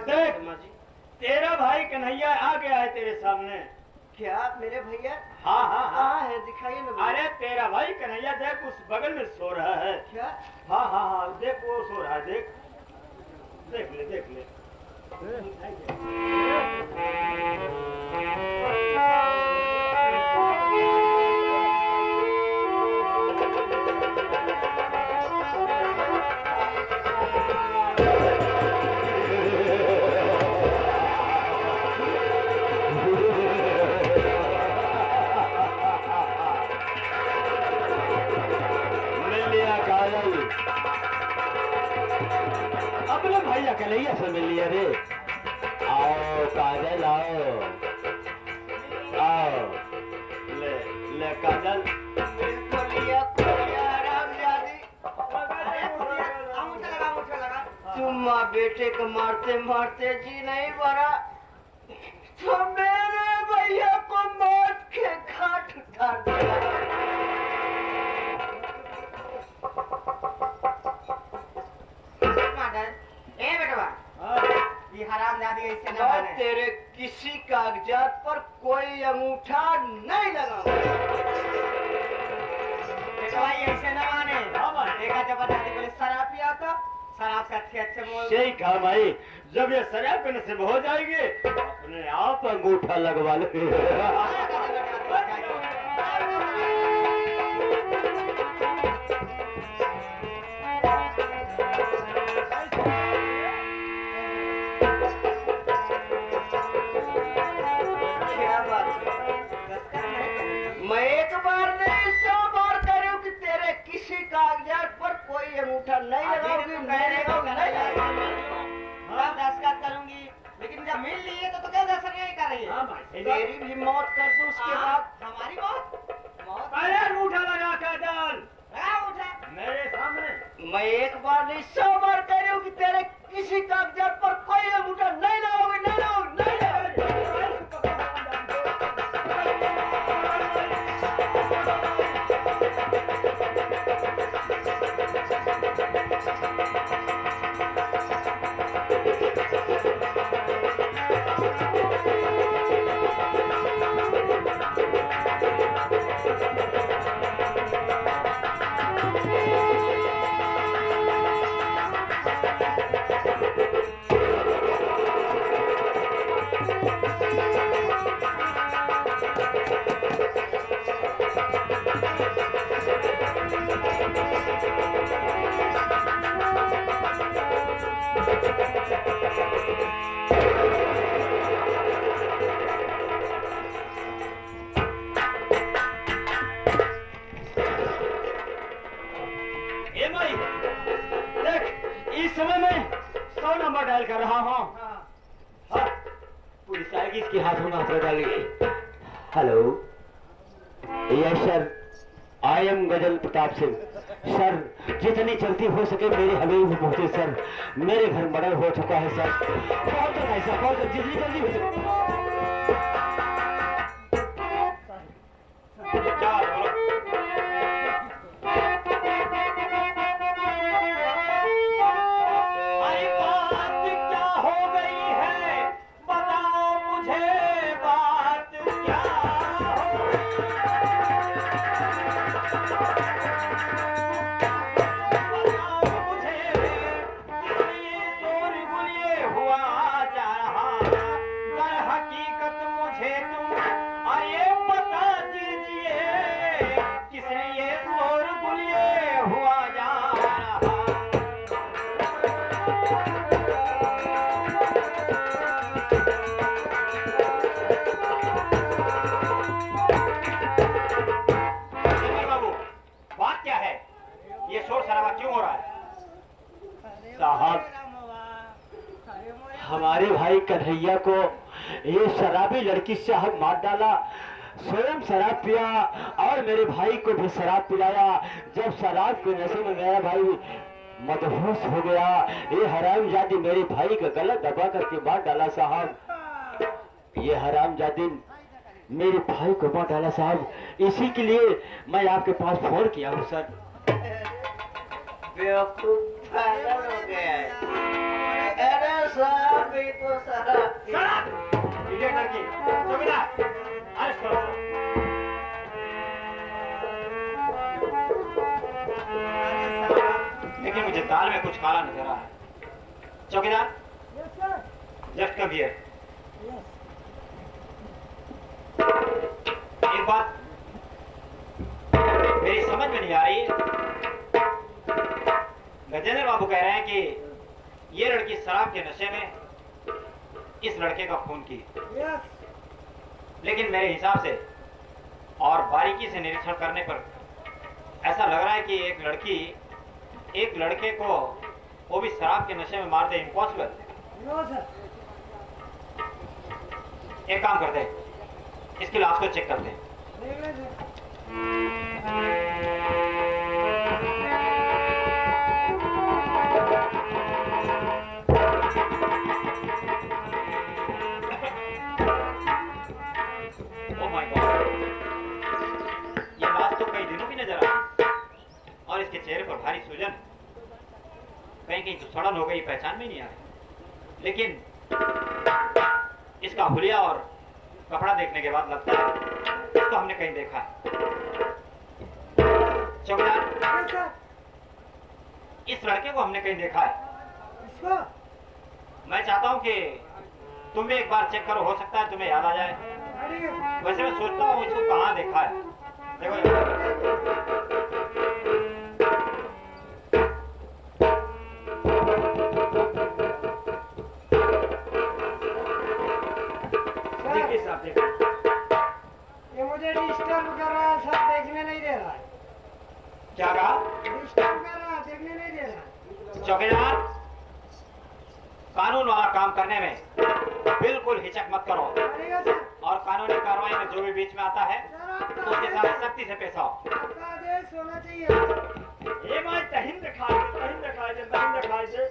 देख तेरा भाई कन्हैया आ गया है तेरे सामने। क्या मेरे भैया? हाँ हाँ हाँ है, दिखाइए ना। अरे तेरा भाई कन्हैया देख उस बगल में सो रहा है। क्या? हाँ हाँ हाँ देख वो सो रहा है, देख देख ले देख ले। अपने भैया कन्हैया से मिल लिया रे। आओ काजल आओ आओ ले ले काजल। तुम माँ बेटे को मारते मारते जी नहीं भरा तो मेरे भैया को मौत के घाट उतार दिया। तेरे किसी कागजात पर कोई अंगूठा नहीं लगा। ऐसे न माने। देखा जब बोले शराब पिया था, शराब से अच्छे अच्छे बोल। सही कहा भाई, जब ये शराब पीने से हो जाएंगे अपने आप अंगूठा लगवा लो। कागजात पर कोई अंगूठा नहीं लगाऊंगी, दस्तखत करूंगी, लेकिन जब मिल लिए तो क्या दस्तखत नहीं कर रही है? तेरी भी मौत कर दूं उसके बाद। हमारी मौत? अरे अंगूठा लगा काजल, लगा मेरे सामने। मैं एक बार नहीं 100 बार कह रही हूँ कि तेरे किसी कागजात पर कोई अंगूठा नहीं लगाऊंगी, नहीं लगाऊंगी, नहीं लगाऊंगी। डायल कर रहा हूँ। पुलिस आएगी, इसके हाथों में हाथ डालिए। Hello yes sir, I am गजल प्रताप सिंह। सर जितनी जल्दी हो सके मेरे हवेली में पहुंचे सर, मेरे घर मर्डर हो चुका है सर। बहुत जल्द ऐसा, बहुत जल्द, जितनी जल्दी हो सके। हमारे भाई कन्हैया को ये शराबी लड़की से हक मार डाला, स्वयं शराब पिया और मेरे भाई को भी शराब पिलाया। जब शराब के नशे में मेरा भाई मदहोश हो गया, ये हरामजादी मेरे भाई का गला दबा करके मार डाला साहब। ये हरामजादी मेरे भाई को मार डाला साहब, इसी के लिए मैं आपके पास फोन किया हूँ सर। बेवकूफ पागल हो गया है। अरे साहब शराबी तो शराबी। इडियट लड़की, चौकीदार, अरेस्ट करो। लेकिन मुझे दाल में कुछ काला नजर आ रहा है। चौकीदार, जस्ट कम हियर। एक बात मेरी समझ में नहीं आ रही। गजेंद्र बाबू कह रहे हैं कि ये लड़की शराब के नशे में इस लड़के का खून की, लेकिन मेरे हिसाब से और बारीकी से निरीक्षण करने पर ऐसा लग रहा है कि एक लड़की एक लड़के को वो भी शराब के नशे में मार दे, इम्पॉसिबल। एक काम करते हैं, इसकी लाश को चेक करते हैं। Oh my God! ये लाश तो कई दिनों की नजर आई और इसके चेहरे पर भारी सूजन, कहीं कहीं तो सड़न हो गई, पहचान में नहीं आ रही। लेकिन इसका हुलिया और कपड़ा देखने के बाद लगता है इसको हमने कहीं देखा है। चौकीदार, इस लड़के को हमने कहीं देखा है। मैं चाहता हूं कि तुम भी एक बार चेक करो, हो सकता है तुम्हें याद आ जाए। वैसे मैं सोचता हूँ इसको कहाँ देखा है। देखो ये मुझे डिस्टर्ब कर रहा है, सब देखने नहीं दे रहा है। क्या कहा? डिस्टर्ब कर रहा है, देखने नहीं दे रहा है। चौकीदार, कानून वाला काम करने में बिल्कुल हिचक मत करो और कानूनी कार्रवाई में जो भी बीच में आता है उसके साथ सख्ती से पेश आओ। आपका आदेश होना चाहिए। ये मैं तहिन दिखाई दे।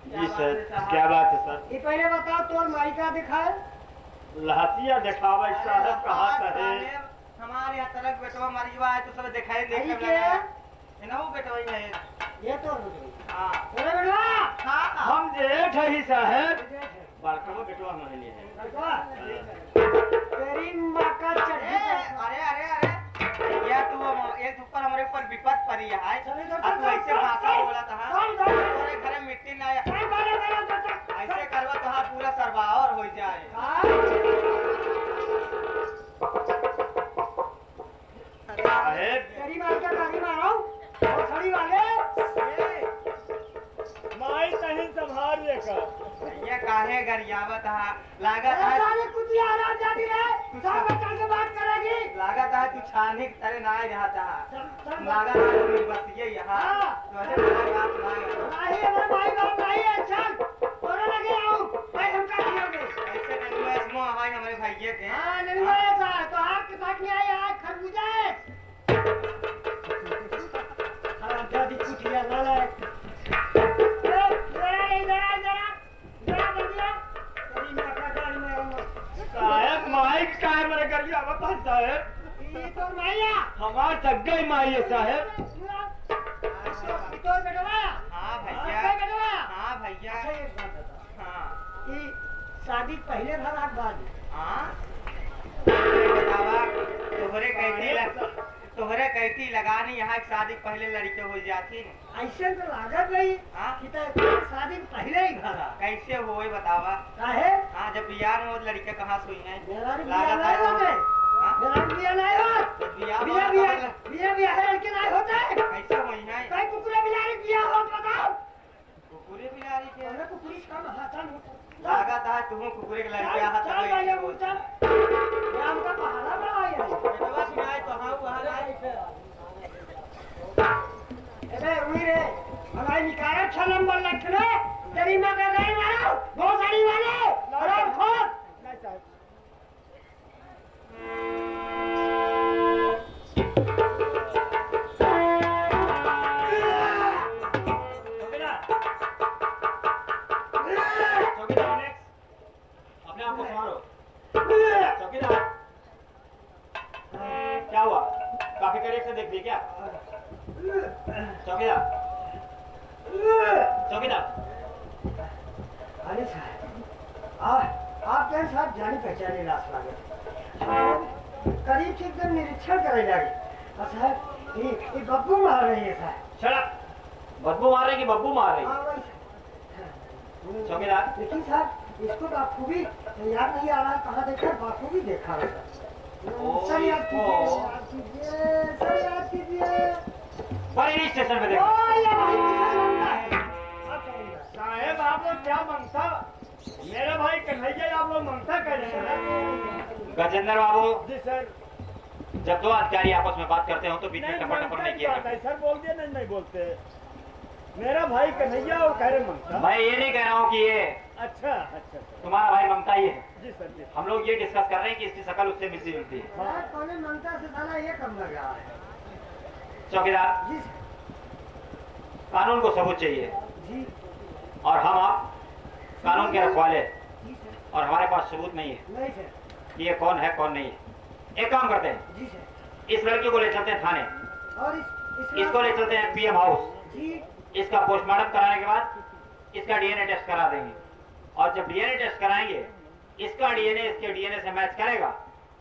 जी सर, क्या बात है सर? ये पहले बताओ, तोर माई का दिखाए? लहसिया दिखावा साहब कहा है। हमारे यहाँ तरक बेटवा मरीजवा है तो सब दिखाई दे के बेटवा ही है। ये तो हां अरे बेटवा, हां हम जेठ ही साहब, बड़का बेटवा हमारे लिए है। तेरी मां का चढ़ी। अरे अरे अरे ये तू एक ऊपर हमारे ऊपर विपद पड़ी है। अब तू ऐसे भाषा बोला था, तोरे घर में मिट्टी ना ऐसे करवा तो हाँ पूरा सरवावर हो जाए। तेरी मार क्या गाड़ी मारो खड़ी वाले माई तही संभाल लेकर ये काहे गरियावत है? लागत है सारे कुतिया आराम जाती है, सब बच्चा से बात करेगी। लागत है तू छाने की तरह ना रहता है। लागत है तू बस ये यहां तोरे बात नहीं हमारे भाई बाप नहीं है। चल तोरे लगे आऊं भाई, हम का कियोगे ऐसे नहीं। इसमें भाई हमारे भाईये के हां नहीं है सा तो आपके साथ नहीं आया है खरबूजा है। हां दादी कुतिया लाला साहब माइक का है मेरे घर की आवाज साहब। ये तो माया हमार सगई माई है साहब। तो बेटवा हां भैया हां भैया हां ये शादी पहले भरा बाद हां बतावा तोहरे कहती लगानी यहाँ शादी पहले लड़के हो जाती ऐसे तो लागत नहीं कि शादी पहले ही भरा कैसे हो बतावा काहे? हाँ जब बियाह में लड़के कहाँ सुई है लागत है लड़के नहीं होते कैसे हुई है कुकुरे बिलारी बियाह हो बताओ। कुकुरे बिलारी के कुकुरी लागत है तुम कुकुरे के लड़के हमारी निकाला 6 नंबर लखने तेरी माँ का गाय मारो बहुत सारी वाले खोल अपने आप को संभालो चौकीदार। से देख ली क्या? चौकीदार, चौकीदार। अरे साहब, आपके साथ जानी पहचानी लाश लागे, करीब से एकदम निरीक्षण करे जागे। साहब ये बब्बू मार रही है साहब। चला, बदबू मार रही कि बब्बू मार रही? हाँ वही चौकीदार। लेकिन साहब इसको बाखूबी याद नहीं आ रहा कहाँ देखा, बाखूबी देखा है सर। याद कीजिए, सर याद कीजिए। बरेली स्टेशन पे देखो। साहेब आप लोग क्या मांगता? मेरा भाई कन्हैया आप लोग मांगता कर रहे हैं? गजेंद्र बाबू जी सर। जब दो अधिकारी आपस में बात करते हो तो बीच में टपर टपर नहीं किया करते। सर बोल दिया नहीं बोलते। मेरा भाई कन्हैया और कह रहे मंगता। मैं ये नहीं कह रहा हूँ कि ये अच्छा अच्छा तुम्हारा भाई ममता ही है। जी सर जी। हम लोग ये डिस्कस कर रहे हैं कि इसकी शकल उससे मिलती जुलती है। कौन ममता से साला ये कम लगा है? चौकीदार जी कानून को सबूत चाहिए जी और हम आप कानून के रखवाले जी सर। और हमारे पास सबूत नहीं है नहीं सर। कि ये कौन है कौन नहीं है। एक काम करते हैं, जी सर। इस लड़की को ले चलते हैं थाने, और इसको ले चलते हैं पीएम हाउस। जी इसका पोस्टमार्टम कराने के बाद इसका डीएनए टेस्ट करा देंगे और जब डीएनए टेस्ट कराएंगे इसका डीएनए इसके डीएनए से मैच करेगा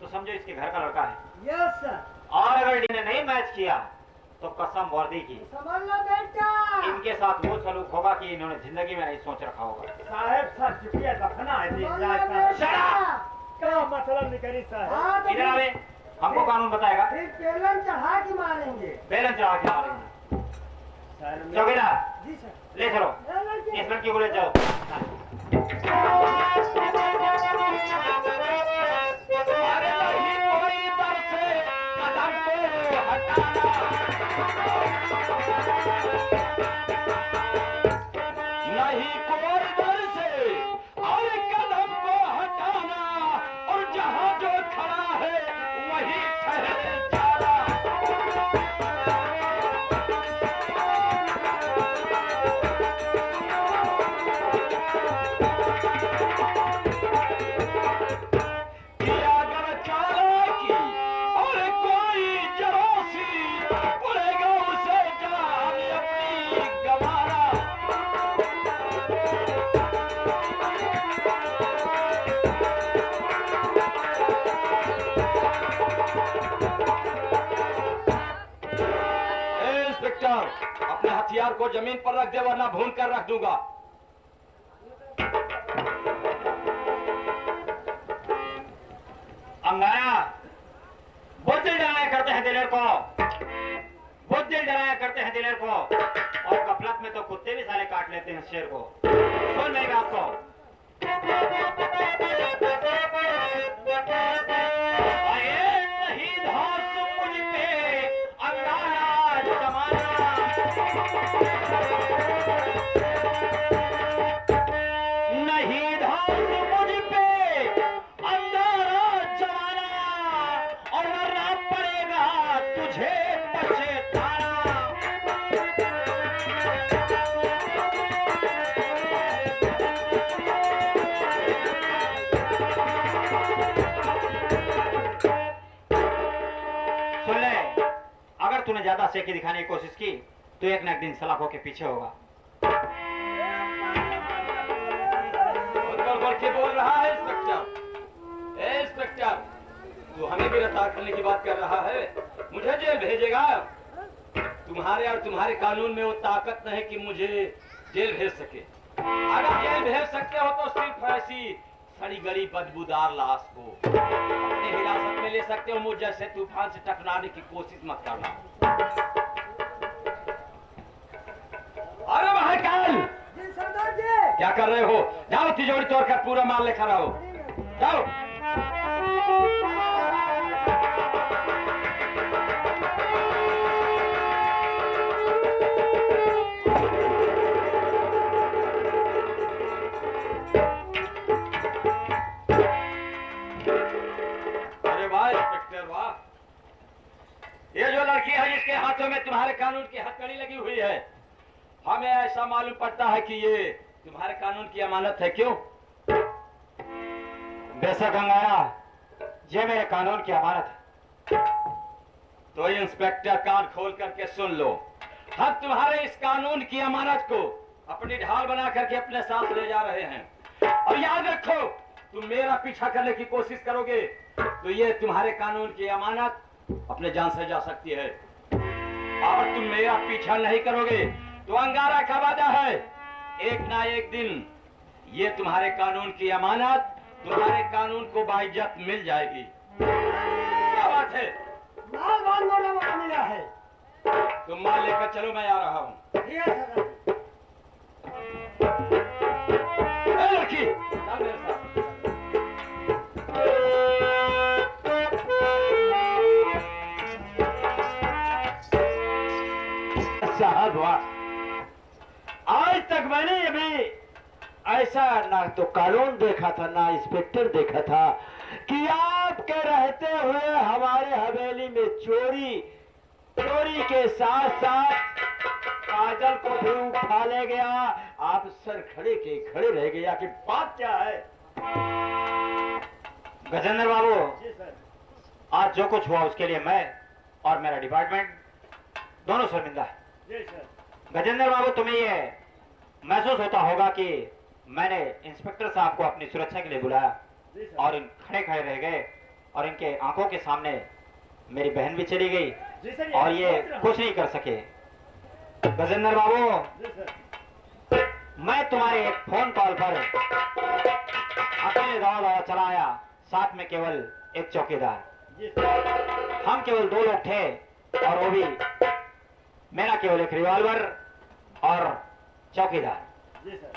तो समझो इसके घर का लड़का है। Yes sir. और अगर डीएनए नहीं मैच किया तो कसम वर्दी की समझ लो बेटा। इनके साथ वो सलूक होगा कि इन्होंने जिंदगी में नहीं सोच रखा होगा। साहेब सर चुपिया दफना है जी। समझ लो जाए बेटा। शट क्या मतलब निकली साहब? हाँ तो इधर आवे, हमको कानून बताएगा। फिर पेलन चढ़ा के मारेंगे। बैलेंस चढ़ा के मारेंगे। सर चौकीदार जी सर। ले चलो, ए लड़के। इस लड़की को ले चलो। अरे नहीं कोई दर से कदम को हटाना, नहीं कोई दर से और कदम को हटाना, और जहां जो खड़ा है वही ठहर जाना। अपने हथियार को जमीन पर रख दे वरना भून कर रख दूंगा। अंगारा बुद्धि डराया करते हैं दिलेर को, बुद्धि डराया करते हैं दिलेर को, और गफलत में तो कुत्ते भी साले काट लेते हैं शेर को। सुन मेरी बात को। नहीं धास मुझ पे अंधारा जमाना, और मरना पड़ेगा तुझे पछताना। सुन ले, अगर तूने ज्यादा सेकी दिखाने की कोशिश की तो एक न एक दिन सलाखों के पीछे होगा। के बोल रहा है इंस्पेक्टर। ए इंस्पेक्टर, तू हमें गिरफ्तार करने की बात कर रहा है, मुझे जेल भेजेगा? तुम्हारे और तुम्हारे कानून में वो ताकत नहीं कि मुझे जेल भेज सके। अगर जेल भेज सकते हो तो सिर्फ ऐसी सड़ी गली बदबूदार लाश को अपने हिरासत में ले सकते हो। मुझ जैसे तूफान से टकराने की कोशिश मत करना। अरे महाकाल, क्या कर रहे हो? जाओ तिजोरी तोड़कर पूरा माल लेकर आओ। जाओ। अरे वाह इंस्पेक्टर वाह, ये जो लड़की है जिसके हाथों में तुम्हारे कानून की हथकड़ी लगी हुई है, हमें ऐसा मालूम पड़ता है कि ये तुम्हारे कानून की अमानत है। क्यों? बेशक अंगारा, ये मेरे कानून की अमानत है। तो इंस्पेक्टर कान खोल करके सुन लो, हम तुम्हारे इस कानून की अमानत को अपनी ढाल बना करके अपने साथ ले जा रहे हैं। और याद रखो, तुम मेरा पीछा करने की कोशिश करोगे तो ये तुम्हारे कानून की अमानत अपने जान से जा सकती है। और तुम मेरा पीछा नहीं करोगे तो अंगारा का वादा है, एक ना एक दिन ये तुम्हारे कानून की अमानत तुम्हारे कानून को बाइज्जत मिल जाएगी। क्या बात है? माल मोटा मिला है। तुम माल लेकर चलो, मैं आ रहा हूँ। ठीक है सर। लड़की चल मेरे साथ। साहब वाह, आज तक मैंने अभी ऐसा ना तो कानून देखा था ना इंस्पेक्टर देखा था कि आपके रहते हुए हमारे हवेली में चोरी के साथ साथ काजल को भी उठा ले गया। आप सर खड़े रह गया कि बात क्या है? गजेंद्र बाबू, जी सर। आज जो कुछ हुआ उसके लिए मैं और मेरा डिपार्टमेंट दोनों शर्मिंदा है। जी सर। गजेंद्र बाबू, तुम्हें ये महसूस होता होगा कि मैंने इंस्पेक्टर साहब को अपनी सुरक्षा के लिए बुलाया जी सर। और इन खड़े रह गए और इनके आंखों के सामने मेरी बहन भी चली गई जी सर, और ये कुछ नहीं कर सके। गजेंद्र बाबू, जी सर। मैं तुम्हारे एक फोन कॉल पर अकेले दौड़ा चला आया, साथ में केवल एक चौकीदार। जी सर। हम केवल 2 लोग थे और वो भी मेरा केवल एक रिवॉल्वर और चौकीदार। जी सर।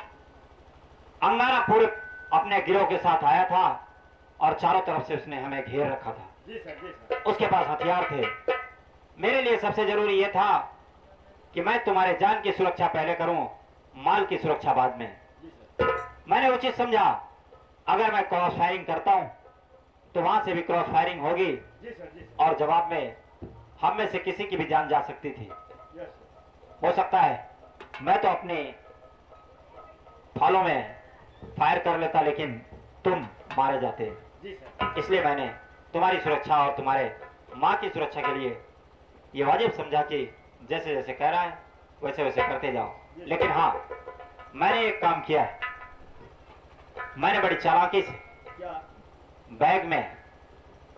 अंगारा पूरे अपने गिरोह के साथ आया था और चारों तरफ से उसने हमें घेर रखा था। जी सर। जी सर। उसके पास हथियार थे। मेरे लिए सबसे जरूरी यह था कि मैं तुम्हारे जान की सुरक्षा पहले करूं, माल की सुरक्षा बाद में। जी सर। मैंने उचित समझा, अगर मैं क्रॉस फायरिंग करता हूं तो वहां से भी क्रॉस फायरिंग होगी जी सर। जी सर। और जवाब में हम में से किसी की भी जान जा सकती थी। Yes sir. हो सकता है मैं तो अपने फालों में फायर कर लेता लेकिन तुम मारे जाते। जी सर। इसलिए मैंने तुम्हारी सुरक्षा और तुम्हारे माँ की सुरक्षा के लिए ये वाजिब समझा कि जैसे जैसे कह रहा है वैसे वैसे करते जाओ। लेकिन हाँ, मैंने एक काम किया है। मैंने बड़ी चालाकी से क्या? बैग में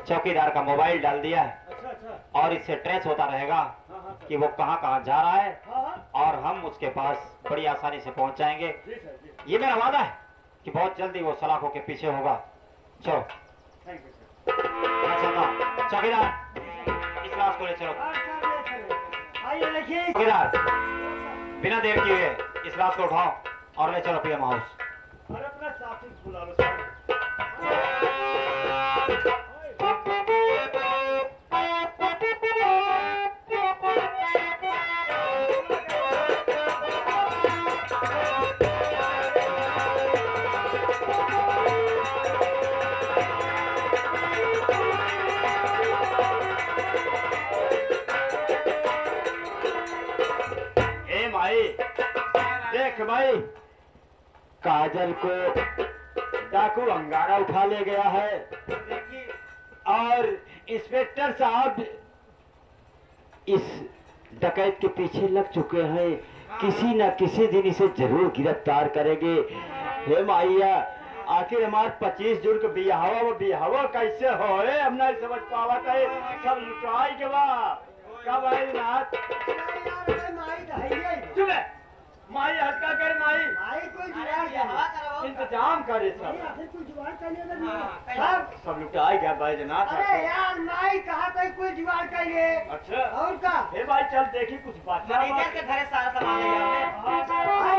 चौकीदार का मोबाइल डाल दिया है अच्छा अच्छा। और इससे ट्रेस होता रहेगा हाँ हाँ सर। कि वो कहाँ कहाँ जा रहा है हाँ हाँ। और हम उसके पास बड़ी आसानी से पहुंच जाएंगे। जी सर। जी। ये मेरा वादा है कि बहुत जल्दी वो सलाखों के पीछे होगा। चलो थैंक यू सर। मैं चलता हूँ। चौकीदार, इस लाश को ले चलो। आइए देखिए। चौकीदार, बिना देर किए इस लाश को उठाओ और ले चलो पीएम हाउस। अरे अपना साथी बुला लो सर। देख भाई, काजल को डाकू अंगारा उठा ले गया है और इंस्पेक्टर साहब इस डकैत के पीछे लग चुके हैं। किसी न किसी दिन इसे जरूर गिरफ्तार करेंगे। हे माइया, आखिर हमारे 25 जून को बिहावा कैसे हो? हम नहीं समझ पावत है। सब लुटाई के बाद कब आई नाथ? चुप है। माई हटका कर माई कोई जुगाड़ इंतजाम करे सब कोई जुगाड़ करने सब लुटाई गया भाई जनाब। अरे यार माई कहा कोई जुगाड़ करिए। अच्छा और का हे भाई चल देखी कुछ बात के घरे सारा सामान ले आओ।